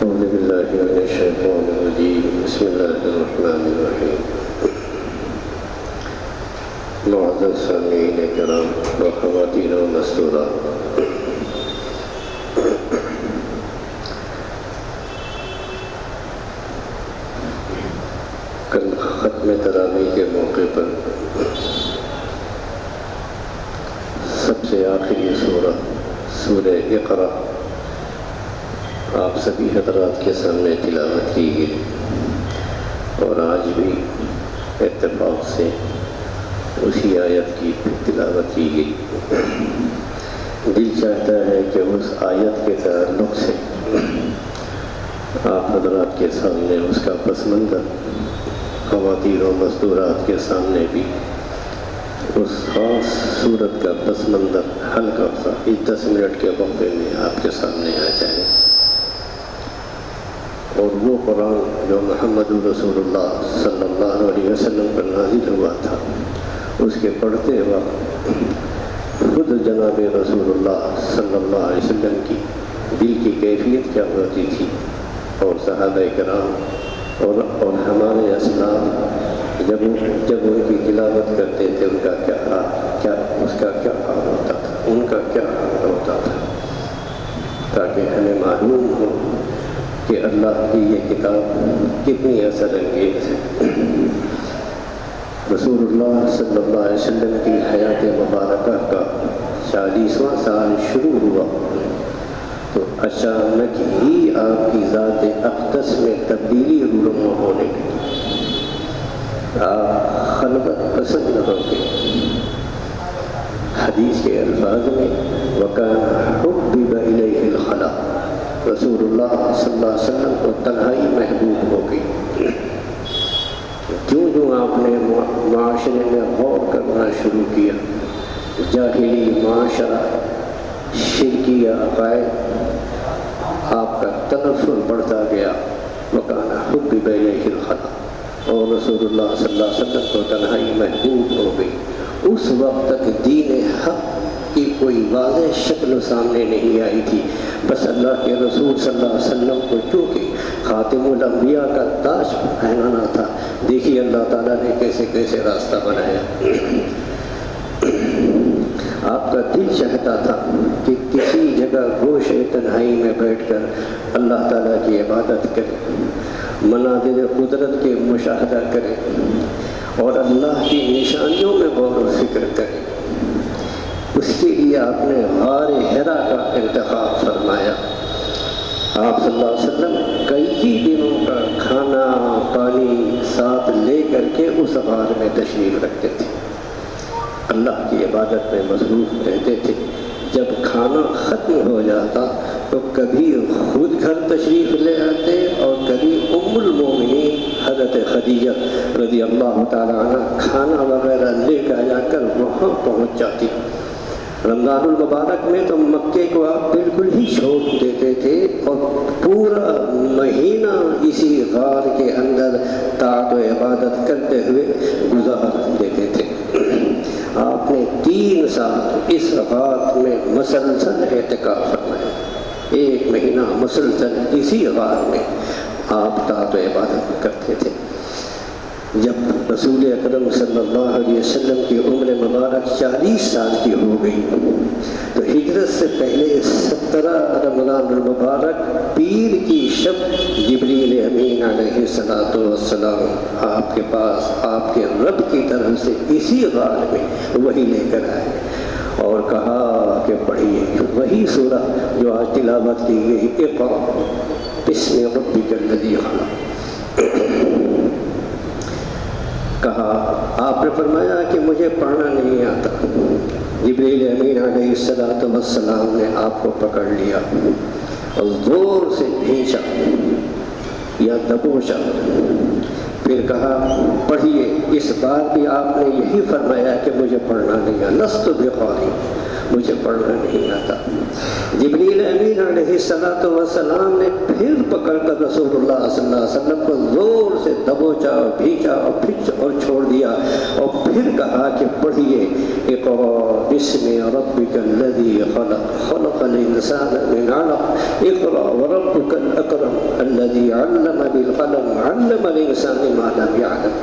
أعوذ بالله من الشيطان الرجيم بسم الله الرحمن الرحيم معزز سامعین کرام و خواتین و مستورات، کل ختم تراویح کے موقع پر سب سے آخری سورہ اقرا آپ سبھی حضرات کے سامنے تلاوت کی گئی، اور آج بھی اتفاق سے اسی آیت کی تلاوت کی گئی۔ دل چاہتا ہے کہ اس آیت کے تعلق سے آپ حضرات کے سامنے اس کا پس منظر، خواتین و مزدورات کے سامنے بھی اس خاص صورت کا پس منظر ہلکا سا 10 منٹ کے وقفے میں آپ کے سامنے آ جائے، اور وہ قرآن جو محمد رسول اللہ صلی اللہ علیہ وسلم پر نازل ہوا تھا، اس کے پڑھتے وقت خود جناب رسول اللہ صلی اللہ علیہ وسلم کی دل کی کیفیت کیا ہوتی تھی، اور صحابہ کرام اور ہمارے اسلاف جب ان کی تلاوت کرتے تھے ان کا کیا حال ہوتا تھا، ان کا کیا حال ہوتا تھا، تاکہ ہمیں معلوم ہو کہ اللہ کی یہ کتاب کتنی اثر انگیز ہے۔ رسول اللہ صلی اللہ علیہ وسلم کی حیات مبارکہ کا 40واں سال شروع ہوا تو اچانک ہی آپ کی ذات اقدس میں تبدیلی رونما ہونے لگی۔ آپ خلوت پسند ہو گئے۔ حدیث کے الفاظ میں وَكَانَ حُبِّبَ إِلَيْهِ الْخَلَاءُ، رسول اللہ صلی اللہ علیہ وسلم کو تنہائی محبوب ہو گئی۔ جو آپ نے معاشرے میں غور کرنا شروع کیا، جاہلی معاشرہ، شرکی عقائد، آپ کا تنفر بڑھتا گیا۔ وَكَانَ حُبِّبَ إِلَيْهِ الْخَلَاءُ، اور رسول اللہ صلی اللہ علیہ وسلم کو تنہائی محبوب ہو گئی۔ اس وقت تک دین حق کی کوئی واضح شکل سامنے نہیں آئی تھی، بس اللہ کے رسول صلی اللہ علیہ وسلم کو چونکہ خاتم الانبیاء کا تاج پہنانا تھا، دیکھیے اللہ تعالیٰ نے کیسے کیسے راستہ بنایا۔ آپ کا دل چاہتا تھا کہ کسی جگہ گوشے تنہائی میں بیٹھ کر اللہ تعالیٰ کی عبادت کرے، مناظر قدرت کے مشاہدہ کرے، اور اللہ کی نشانیوں میں غور و فکر کرے۔ اس کے لیے آپ نے غار حرا کا انتخاب فرمایا۔ آپ صلی اللہ علیہ وسلم کئی دنوں کا کھانا پانی ساتھ لے کر کے اس غار میں تشریف رکھتے تھے، اللہ کی عبادت میں مصروف رہتے تھے۔ جب کھانا ختم ہو جاتا تو کبھی خود گھر تشریف لے آتے، اور کبھی ام المومنین حضرت خدیجہ رضی اللہ تعالیٰ عنہ کھانا وغیرہ لے جا کر وہاں پہنچ جاتی۔ رمضان المبارک میں تو مکے کو آپ بالکل ہی چھوڑ دیتے تھے، اور پورا مہینہ اسی غار کے اندر طاعت و عبادت کرتے ہوئے گزار دیتے تھے۔ آپ نے 3 سال اس غار میں مسلسل اعتکاف فرمایا، 1 مہینہ مسلسل اسی غار میں آپ طاعت و عبادت کرتے تھے۔ جب رسول اکرم صلی اللہ علیہ وسلم کی عمر مبارک 40 سال کی ہو گئی تو ہجرت سے پہلے 17 رمضان المبارک پیر کی شب جبریل امین علیہ السلام آپ کے پاس آپ کے رب کی طرف سے اسی غار میں وہی لے کر آئے، اور کہا کہ پڑھیے وہی سورہ جو آج تلاوت کی گئی، اقرأ بسم ربک الذی خلق۔ کہا، آپ نے فرمایا کہ مجھے پڑھنا نہیں آتا۔ جبریل امین علیہ السلام نے آپ کو پکڑ لیا اور زور سے بھینچا یا دبوچا، پھر کہا پڑھیے۔ اس بار بھی آپ نے یہی فرمایا کہ مجھے پڑھنا نہیں آتا، لست بقاری، مجھے پڑھنا نہیں آتا۔ جبریل امین علیہ السلام نے پھر پکڑ کر رسول اللہ صلی اللہ علیہ وسلم کو زور سے دبوچا اور بھینچا اور چھوڑ دیا، اور پھر کہا کہ پڑھیے اقرأ بسم ربک الذی خلق خلق الانسان من علق اقرأ وربک الاکرم الذی علم بالقلم علم الانسان ما لم یعلم۔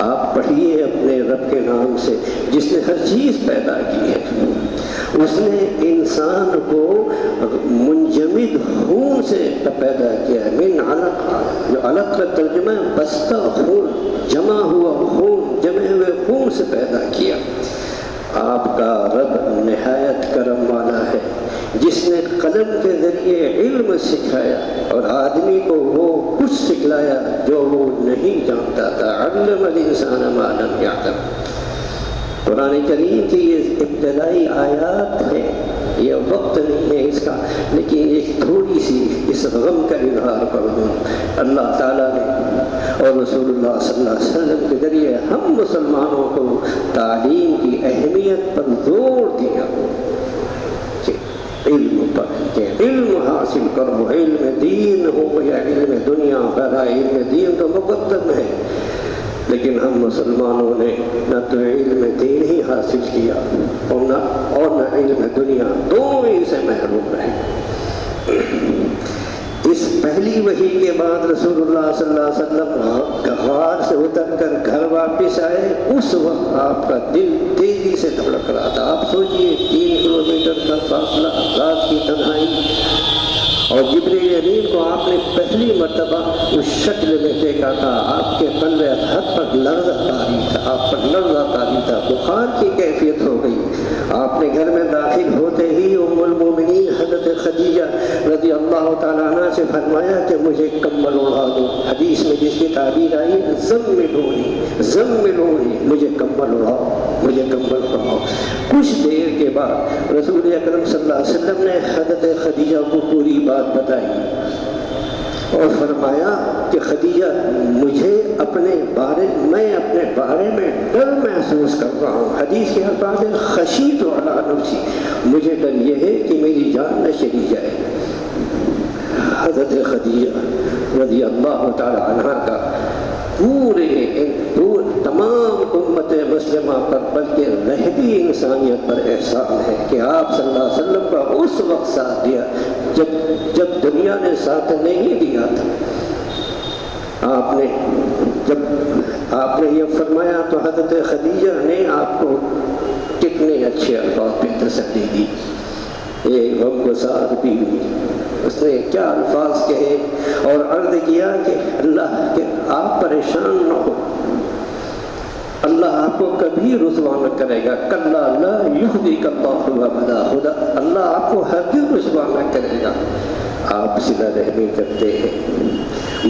آپ پڑھیے اپنے رب کے نام سے جس نے ہر چیز پیدا کی ہے۔ اس نے انسان کو منجمد خون سے پیدا کیا ہے، من علق، جو علق کا ترجمہ ہے بستہ خون، جمع ہوا خون، جمے ہوئے خون سے پیدا کیا۔ آپ کا رب نہایت کرم والا ہے جس نے قلم کے ذریعے علم سکھایا اور آدمی کو وہ کچھ سکھلایا جو وہ نہیں جانتا تھا۔ علم الانسان ما لم یعلم۔ قرآن کریم کی یہ ابتدائی آیات ہے، یہ وقت نہیں ہے اس کا، لیکن ایک تھوڑی سی اس غم کا اظہار کر دوں۔ اللہ تعالیٰ نے اور رسول اللہ صلی اللہ علیہ وسلم کے ذریعے ہم مسلمانوں کو تعلیم کی اہمیت پر زور دیا کہ علم پر، کہ علم حاصل کرو، علم دین ہو یا علم دنیا، بہرحال علم دین تو مقدم ہے، لیکن ہم مسلمانوں نے نہ تو علم دین ہی حاصل کیا اور نہ علم دنیا، دونوں ہی سے محروم رہے۔ اس پہلی وحی کے بعد رسول اللہ صلی اللہ علیہ وسلم غار سے اتر کر گھر واپس آئے، اس وقت آپ کا دل تیزی سے دھڑک رہا تھا۔ آپ سوچئے 3 کلومیٹر کا فاصلہ، رات کی تنہائی، اور جبریل امین کو آپ نے پہلی مرتبہ اس شکل میں دیکھا تھا، آپ کے قلب حق پر لرزہ طاری تھا، آپ پر لرزہ طاری تھا، بخار کی کیفیت ہو گئی۔ آپ نے گھر میں داخل ہوتے ہی ام المومنین حضرت خدیجہ رضی اللہ تعالیٰ عنہ سے فرمایا کہ مجھے کمبل اڑا دو، حدیث میں جس کی تعبیر آئی زملونی، مجھے کمبل اڑاؤ، مجھے کمبل اڑاؤ۔ کچھ دیر کے بعد رسول اکرم صلی اللہ علیہ وسلم نے حضرت خدیجہ کو پوری بات بتائی اور فرمایا کہ خدیجہ میں اپنے بارے میں ڈر محسوس کر رہا ہوں۔ حدیث کے الفاظ ہیں خشیت علی نفسی، مجھے ڈر یہ ہے کہ میری جان نہ چلی جائے۔ حضرت خدیجہ رضی اللہ تعالی عنہ کا تمام امت مسلمہ پر بلکہ رہبی انسانیت پر احسان ہے کہ آپ صلی اللہ علیہ وسلم کا اس وقت ساتھ دیا جب دنیا نے ساتھ نہیں دیا تھا۔ جب آپ نے یہ فرمایا تو حضرت خدیجہ نے آپ کو کتنے اچھے الفاظ پہ تسلی دی۔ ایک غمگسار بیوی، اس نے کیا الفاظ کہے اور عرض کیا کہ اللہ کہ آپ پریشان نہ ہو، اللہ آپ کو کبھی رسوا نہ کرے گا، کلا لا یخزیک اللہ ابدا، خدا اللہ آپ کو ہرگز رسوا نہ کرے گا۔ آپ صلہ رحمی کرتے ہیں،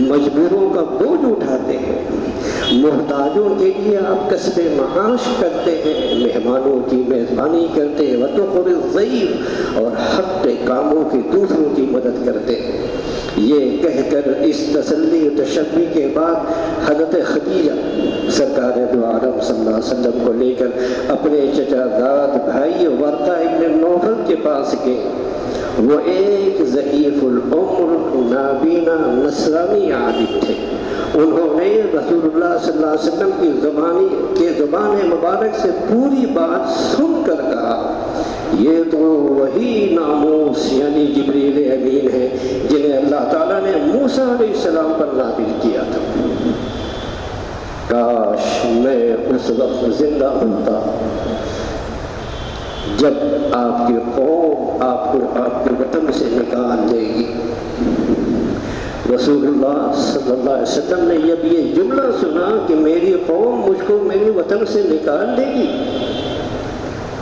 مجبوروں کا بوجھ اٹھاتے ہیں، محتاجوں کے لیے آپ کسب معاش کرتے ہیں، مہمانوں کی میزبانی کرتے ہیں، وتقر الضیف، اور حق کاموں کی دوسروں کی مدد کرتے ہیں۔ یہ کہہ کر اس تسلی و تشفی کے بعد حضرت خدیجہ سرکار دو عالم صلی اللہ علیہ وسلم کو لے کر اپنے چچا زاد بھائی ورقہ ابن نوفل کے پاس گئے۔ وہ ایک ضعیف العمر نابینا نصرانی عالم تھے۔ انہوں نے رسول اللہ صلی اللہ علیہ وسلم کی زبان مبارک سے پوری بات سن کر کہا، یہ تو وہی ناموس یعنی جبریل امین ہے جنہیں اللہ تعالیٰ نے موسیٰ علیہ السلام پر نازل کیا تھا۔ کاش میں اس وقت زندہ ہوتا جب آپ کی قوم آپ کو آپ کے وطن سے نکال دے گی۔ رسول اللہ صلی اللہ علیہ وسلم نے جب یہ جملہ سنا کہ میری قوم مجھ کو میرے وطن سے نکال دے گی،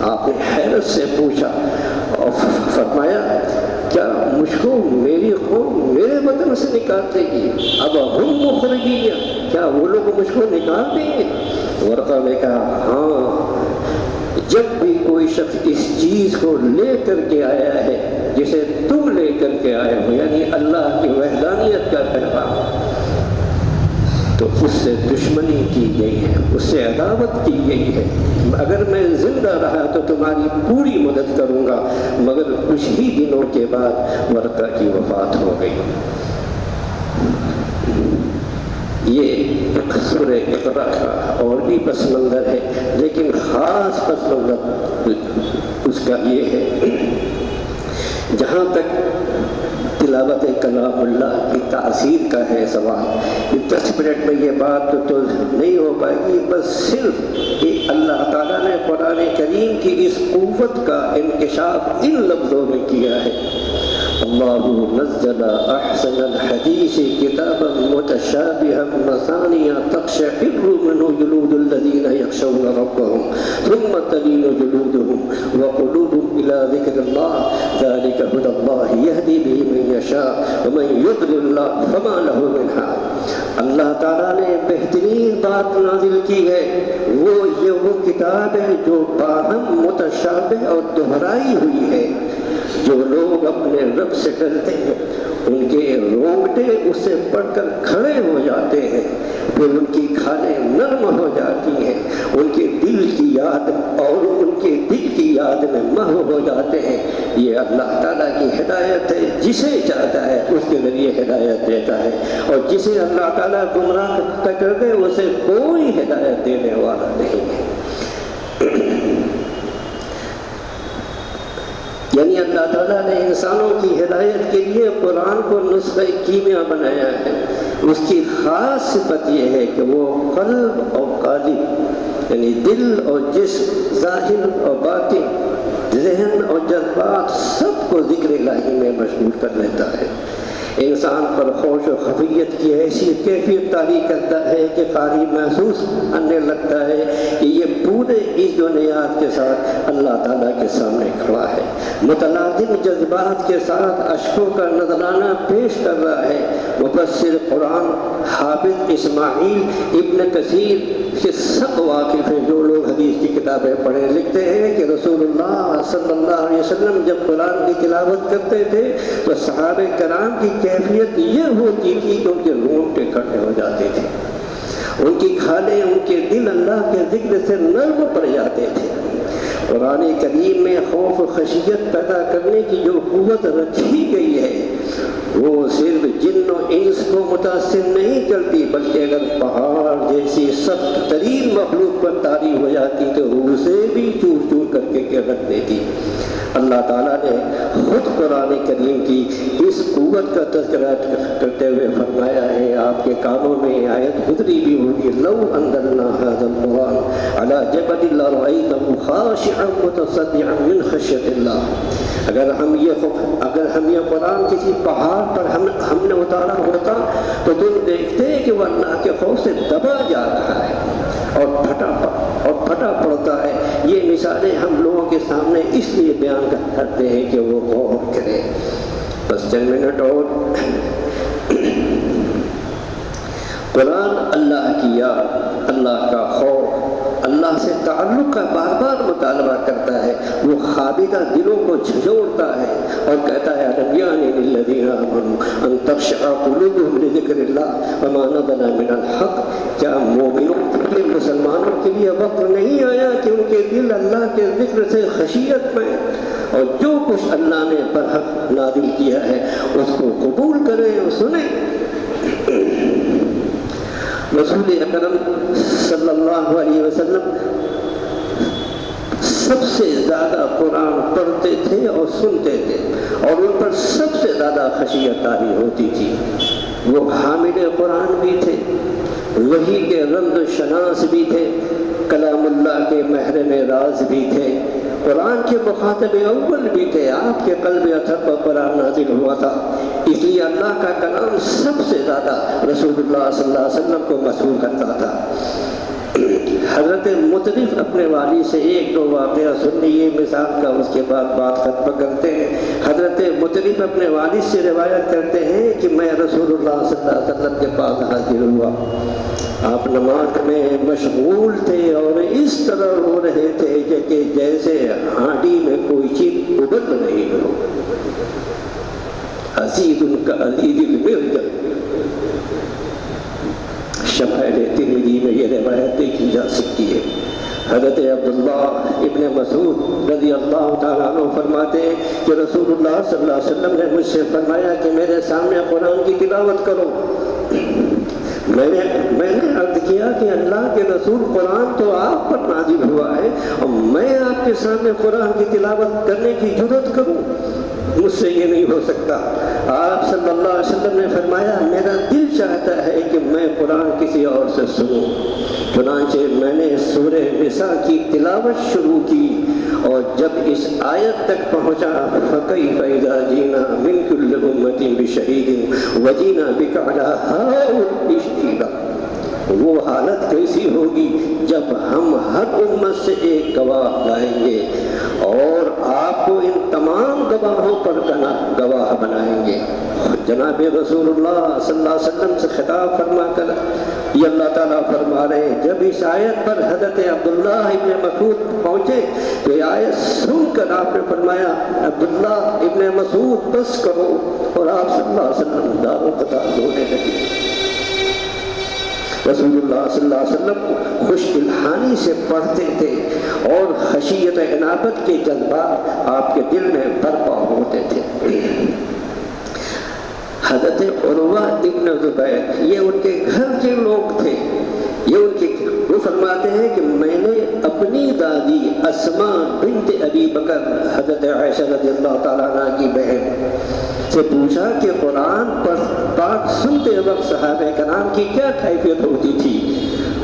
آپ نے حیرت سے پوچھا اور فرمایا کیا مجھ کو میری قوم میرے وطن سے نکال دے گی؟ اب ہم مخرجین، کیا وہ لوگ مجھ کو نکال دیں گے؟ ورقہ نے کہا ہاں، جب بھی کوئی شخص اس چیز کو لے کر کے آیا ہے جسے تم لے کر کے آئے ہو، یعنی اللہ کی وحدانیت کا پیغام، تو اس سے دشمنی کی گئی ہے، اس سے عداوت کی گئی ہے۔ اگر میں زندہ رہا تو تمہاری پوری مدد کروں گا، مگر کچھ ہی دنوں کے بعد ورقہ کی وفات ہو گئی۔ یہ سورہ اقرا کا اور بھی پس منظر ہے، لیکن خاص پس منظر اس کا یہ ہے، جہاں تک تلاوت کلام اللہ کی تاثیر کا ہے سوال۔ 10 منٹ میں یہ بات تو نہیں ہو پائے گی، بس صرف کہ اللہ تعالیٰ نے قرآن کریم کی اس قوت کا انکشاف ان لفظوں میں کیا ہے: اللہ نزل احسن الحدیث کتابا متشابہا مثانیہ تقشعر منہ جلود الذین یخشون ربهم ثم تلین جلودهم وقلوبهم الى ذکر اللہ ذلک ھدی اللہ یہدی بہ من یشاء ومن یضلل اللہ فما لہ من ہاد۔ اللہ تعالیٰ نے بہترین بات نازل کی ہے، وہ کتاب ہے جو باہم متشابہ اور دہرائی ہوئی ہے۔ جو لوگ اپنے رب سے ڈرتے ہیں ان کے رونگٹے اس سے پڑھ کر کھڑے ہو جاتے ہیں، پھر ان کی کھالیں نرم ہو جاتی ہیں، ان کے دل کی یاد میں محو ہو جاتے ہیں۔ یہ اللہ تعالیٰ کی ہدایت ہے، جسے چاہتا ہے اس کے ذریعے ہدایت دیتا ہے، اور جسے اللہ تعالیٰ گمراہ کر دے اسے کوئی ہدایت دینے والا نہیں ہے۔ یعنی اللہ تعالیٰ نے انسانوں کی ہدایت کے لیے قرآن کو نسخہ کیمیا بنایا ہے۔ اس کی خاص صفت یہ ہے کہ وہ قلب اور قالب یعنی دل اور جسم، ظاہر اور باطن، ذہن اور جذبات سب کو ذکر الہی میں مشغول کر لیتا ہے۔ انسان پر خوش و خفیت کی ایسی کیفیت طاری کرتا ہے کہ قاری محسوس کرنے لگتا ہے کہ یہ پورے اس دنیات کے ساتھ اللہ تعالیٰ کے سامنے کھڑا ہے، متلازم جذبات کے ساتھ اشکوں کا نذرانہ پیش کر رہا ہے۔ مفسر قرآن حافظ اسماعیل ابن کثیر سے سب واقف ہیں، جو لوگ حدیث کی کتابیں پڑھے، لکھتے ہیں کہ رسول اللہ صلی اللہ علیہ وسلم جب قرآن کی تلاوت کرتے تھے تو صحابہ کرام کی کیفیت یہ ہوتی تھی کہ ان کے رونگٹے کھڑے ہو جاتے تھے، ان کی کھالیں، ان کے دل اللہ کے ذکر سے نرم پڑ جاتے تھے۔ قرآن کریم میں خوف و خشیت پیدا کرنے کی جو قوت رکھی گئی ہے وہ صرف جن و انس کو متاثر نہیں کرتی، بلکہ اگر پہاڑ جیسی سخت ترین مخلوق پر طاری ہو جاتی تو اسے بھی چور چور کر کے رکھ دیتی۔ اللہ تعالیٰ نے خود قرآن کریم کی اس قوت کا تذکرہ کرتے ہوئے فرمایا ہے، آپ کے کانوں میں آیت گزری بھی ہوگی، لو انزلنا ھذا القرآن علی جبل لرأیتہ خاشعا متصدعا من خشیۃ اللہ۔ اگر ہم یہ قرآن کسی پہاڑ پر ہم نے اتارا ہوتا تو تم دیکھتے کہ وہ اللہ کے خوف سے دبا جا رہا ہے اور پھٹا پڑتا ہے۔ یہ مثالیں ہم لوگوں کے سامنے اس لیے بیان کرتے ہیں کہ وہ غور کریں۔ بس چند منٹ اور۔ قرآن اللہ کی یاد، اللہ کا خوف، اللہ سے تعلق کا بار بار مطالبہ کرتا ہے۔ وہ خابیدہ دلوں کو جھنجھوڑتا ہے اور کہتا ہے الذین للذین آمنوا ان تخشع قلوبهم لذکر اللہ وما نزل من الحق۔ کیا مومنوں کے مسلمانوں کے لیے وقت نہیں آیا کہ ان کے دل اللہ کے ذکر سے خشیت میں اور جو کچھ اللہ نے برحق نازل کیا ہے اس کو قبول کریں اور سنیں؟ رسول اکرم صلی اللہ علیہ وسلم سب سے زیادہ قرآن پڑھتے تھے اور سنتے تھے، اور ان پر سب سے زیادہ خشیت طاری ہوتی تھی۔ وہ حامل قرآن بھی تھے، وحی کے رمز و شناس بھی تھے، کلام اللہ کے محرم راز بھی تھے، قرآن کے مخاطب اول بھی تھے۔ آپ کے قلب اطہر پر قرآن نازل ہوا تھا، اس لیے اللہ کا کلام سب سے زیادہ رسول اللہ صلی اللہ علیہ وسلم کو مسحور کرتا تھا۔ حضرت مطرف اپنے والد سے ایک دو واقعہ سن لیے مثال کا، اس کے بعد بات ختم کرتے ہیں۔ حضرت مطرف اپنے والد سے روایت کرتے ہیں کہ میں رسول اللہ صلی اللہ علیہ وسلم کے پاس حاضر ہوا، آپ نماز میں مشغول تھے اور اس طرح رو رہے تھے کہ جیسے ہانڈی میں کوئی چیز ابل رہی ہو، عزیز ان کا عزیز المرجل۔ شمائل ترمذی میں یہ روایت دیکھی جا سکتی ہے۔ حضرت عبداللہ ابن مسعود رضی اللہ تعالیٰ عنہ فرماتے ہیں کہ رسول اللہ صلی اللہ علیہ وسلم نے مجھ سے فرمایا کہ میرے سامنے قرآن کی تلاوت کرو۔ میں نے عرض کیا کہ اللہ کے رسول قرآن تو آپ پر نازل ہوا ہے اور میں آپ کے سامنے قرآن کی تلاوت کرنے کی جرات کروں؟ مجھ سے یہ نہیں ہو سکتا۔ آپ صلی اللہ علیہ وسلم نے فرمایا میرا دل چاہتا ہے کہ میں قرآن کسی اور سے سنوں، چنانچہ میں نے سورہ نساء کی تلاوت شروع کی، اور جب اس آیت تک پہنچا فَكَيْفَ إِذَا جِئْنَا مِنْ كُلِّ أُمَّةٍ بِشَهِيدٍ وَجِئْنَا بِكَ عَلَىٰ هَٰؤُلَاءِ شَهِيدًا، وہ حالت کیسی ہوگی جب ہم ہر امت سے ایک گواہ لائیں گے اور آپ کو ان تمام گواہوں پر گواہ بنائیں گے۔ جناب رسول اللہ صلی اللہ علیہ وسلم سے خطاب فرما کر یہ اللہ تعالیٰ فرما رہے ہیں، جب اس آیت پر حضرت عبداللہ ابن مسعود پہنچے تو یہ آیت سن کر آپ نے فرمایا عبداللہ ابن مسعود بس کرو، اور آپ صلی اللہ علیہ وسلم دار و قطار رونے لگے۔ رسول اللہ صلی اللہ علیہ وسلم خوش الحانی سے پڑھتے تھے اور خشیت عنابت کے جذبات آپ کے دل میں برپا ہوتے تھے۔ حضرت عروہ ابن زبیر یہ ان کے گھر کے لوگ تھے، وہ فرماتے ہیں کہ میں نے اپنی دادی اسماء بنت ابی بکر حضرت عائشہ رضی اللہ تعالیٰ عنہ کی بہن سے پوچھا کہ قرآن پاک سنتے وقت صحابہ کرام کی کیا کیفیت ہوتی تھی؟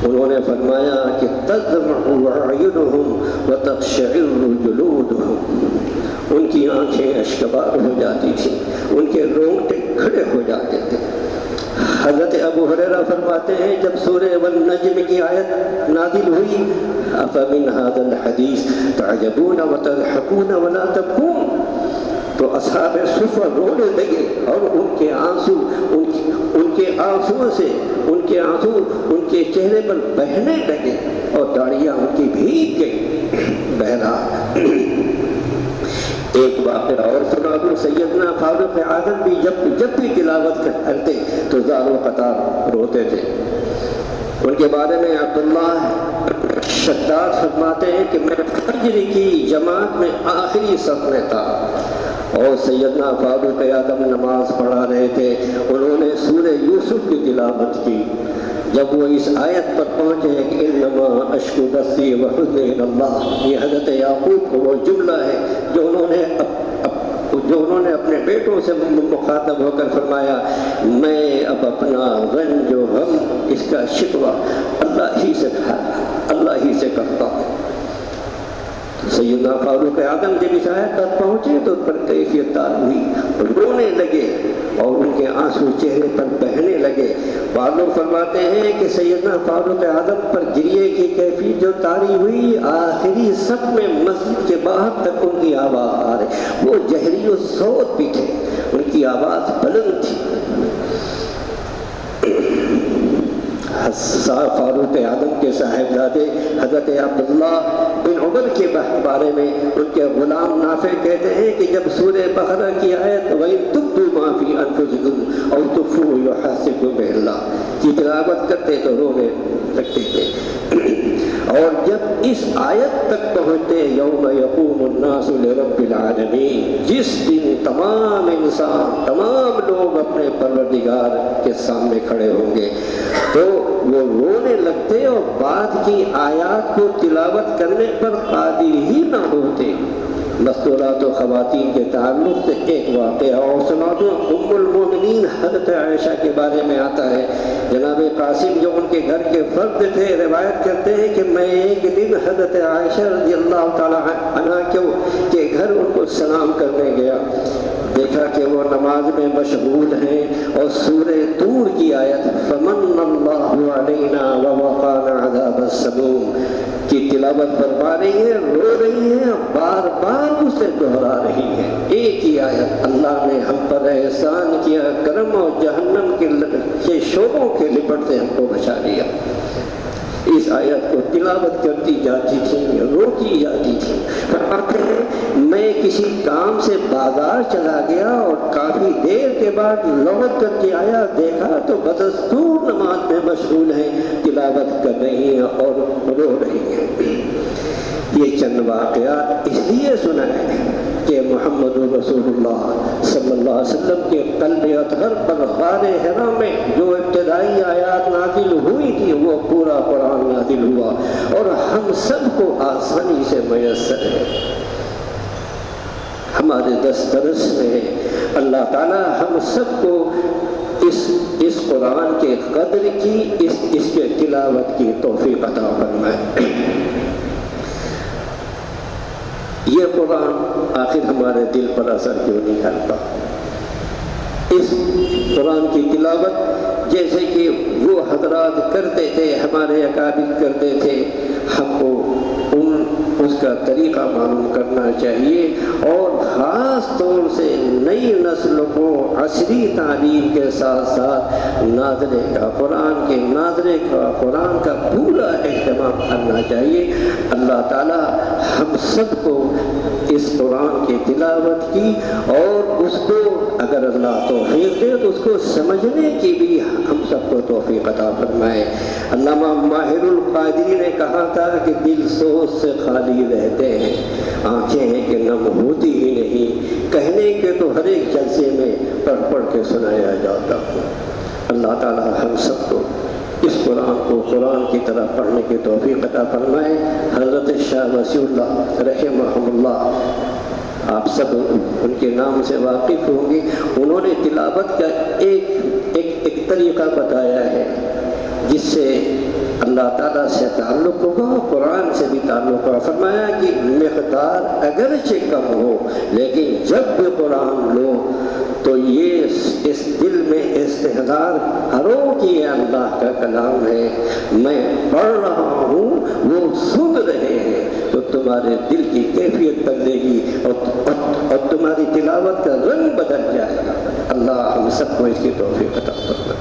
انہوں نے فرمایا کہ تدمع اعینہم وتقشعر جلودہم، ان کی آنکھیں اشکبار ہو جاتی تھیں، ان کے رونگٹے کھڑے ہو جاتے تھے۔ حضرت ابو ہریرہ فرماتے ہیں جب سورہ والنجم کی آیت نازل ہوئی افمن ھذا الحدیث تعجبون وتضحکون ولا تبکون، تو اصحاب صفہ رونے لگے اور ان کے آنسو ان کے چہرے پر بہنے لگے اور داڑیاں ان کی بھیگ گئی۔ بہرحال ایک واقعہ اور سنا دوں، سیدنا فاروق اعظم بھی جب بھی تلاوت کرتے تو زار و قطار روتے تھے۔ ان کے بارے میں عبداللہ شداد فرماتے ہیں کہ میں فجر کی جماعت میں آخری صف میں تھا اور سیدنا فاروق اعظم نماز پڑھا رہے تھے، انہوں نے سورہ یوسف کی تلاوت کی۔ جب وہ اس آیت پر پہنچے کہ انما اشکو بثی وحزنی الی اللہ، یہ حضرت یعقوب کو وہ جملہ ہے جو انہوں نے اپنے بیٹوں سے مخاطب ہو کر فرمایا میں اب اپنا رنج و غم اس کا شکوہ اللہ ہی سے کرتا ہوں۔ سیدنا فاروق اعظم جب اس آیت پر پہنچے تو ان پر کیفیت تار ہوئی، رونے لگے اور ان کے آنسو چہرے پر بہنے لگے۔ بعض لوگ فرماتے ہیں کہ سیدنا فاروق اعظم پر گریے کی کیفیت جو طاری ہوئی آخری صف میں مسجد کے باہر تک ان کی آواز آ رہی، وہ جہری و صوت بھی تھے، ان کی آواز بلند تھی۔ فاروق اعظم کے صاحبزادے حضرت عبداللہ بن عمر کے بارے میں ان کے غلام نافع کہتے ہیں کہ جب سورہ بقرہ کی آیت وَإِن تُبْدُوا مَا فِي أَنفُسِكُمْ أَوْ تُخْفُوهُ يُحَاسِبْكُم بِهِ اللَّهُ کی تلاوت کرتے تو رونے لگتے تھے، اور جب اس آیت تک پہنچتے یوم یقوم الناس لرب العالمین، جس دن تمام انسان تمام لوگ اپنے پروردگار کے سامنے کھڑے ہوں گے، تو وہ رونے لگتے اور بعد کی آیات کو تلاوت کرنے پر قادر ہی نہ ہوتے۔ مستورات و خواتین کے تعلق سے ایک واقعہ اور سنا دوں، ام المومنین حضرت عائشہ کے بارے میں آتا ہے، جناب قاسم جو ان کے گھر کے فرد تھے روایت کرتے ہیں کہ میں ایک دن حضرت عائشہ رضی اللہ تعالیٰ عنہ کے گھر ان کو سلام کرنے گیا، دیکھا کہ وہ نماز میں مشغول ہیں اور سورہ طور کی آیت فمن اللہ علینا ووقانا عذاب السموم کی تلاوت فرما رہی ہے، رو رہی ہے، بار بار اسے دہرا رہی ہے، ایک ہی آیت اللہ نے ہم پر احسان کیا کرم اور جہنم کے شعبوں کے لپٹ سے ہم کو بچا لیا۔ اس آیت کو تلاوت کرتی جاتی تھی، روتی جاتی تھی۔ فرماتے ہیں میں کسی کام سے بازار چلا گیا اور کافی دیر کے بعد لوٹ کر کے آیا، دیکھا تو بدستور نماز میں مشغول ہیں، تلاوت کر رہی ہیں اور رو رہی ہیں۔ یہ چند واقعات اس لیے سنا ہے کہ محمد رسول اللہ صلی اللہ علیہ وسلم کے قلب اطہر پر غار حرا میں جو ابتدائی آیات نازل ہوئی تھی وہ پورا قرآن نازل ہوا اور ہم سب کو آسانی سے میسر ہے۔ ہمارے دسترس میں ہے۔ اللہ تعالیٰ ہم سب کو اس قرآن کے قدر کی، اس کے تلاوت کی توفیق عطا فرمائے۔ یہ قرآن آخر ہمارے دل پر اثر کیوں نہیں کرتا؟ اس قرآن کی تلاوت جیسے کہ وہ حضرات کرتے تھے، ہمارے اکابر کرتے تھے، ہم کو اس کا طریقہ معلوم کرنا چاہیے، اور خاص طور سے نئی نسل کو عصری تعلیم کے ساتھ ساتھ ناظرے کا قرآن کا پورا اہتمام کرنا چاہیے۔ اللہ تعالیٰ ہم سب کو اس قرآن کی تلاوت کی، اور اس کو اگر اللہ توفیق دے تو اس کو سمجھنے کی بھی ہم سب کو توفیق عطا فرمائے۔ علامہ ماہر القادری نے کہا تھا کہ دل سوچ سے خالی رہتے ہیں، آنکھیں ہیں کہ نم ہوتی ہی نہیں، کہنے کے تو ہر ایک جلسے میں پڑھ پڑھ کے سنایا جاتا ہے۔ اللہ تعالی ہم سب کو اس قرآن کو قرآن کی طرح پڑھنے کی توفیق عطا فرمائے۔ حضرت شاہ وسیع اللہ رحمہ اللہ، آپ سب ان کے نام سے واقف ہوں گے، انہوں نے تلاوت کا ایک طریقہ بتایا ہے جس سے اللہ تعالیٰ سے تعلق ہوگا، قرآن سے بھی تعلق ہوگا۔ فرمایا کہ مقدار اگرچہ کم ہو لیکن جب بھی قرآن لو تو یہ اس دل میں استحضار کرو کہ یہ اللہ کا کلام ہے، میں پڑھ رہا ہوں، وہ سن رہے ہیں، تو تمہارے دل کی کیفیت بدلے گی اور تمہاری تلاوت کا رنگ بدل جائے گا۔ اللہ ہم سب کو اس کی توفیق عطا فرمائے۔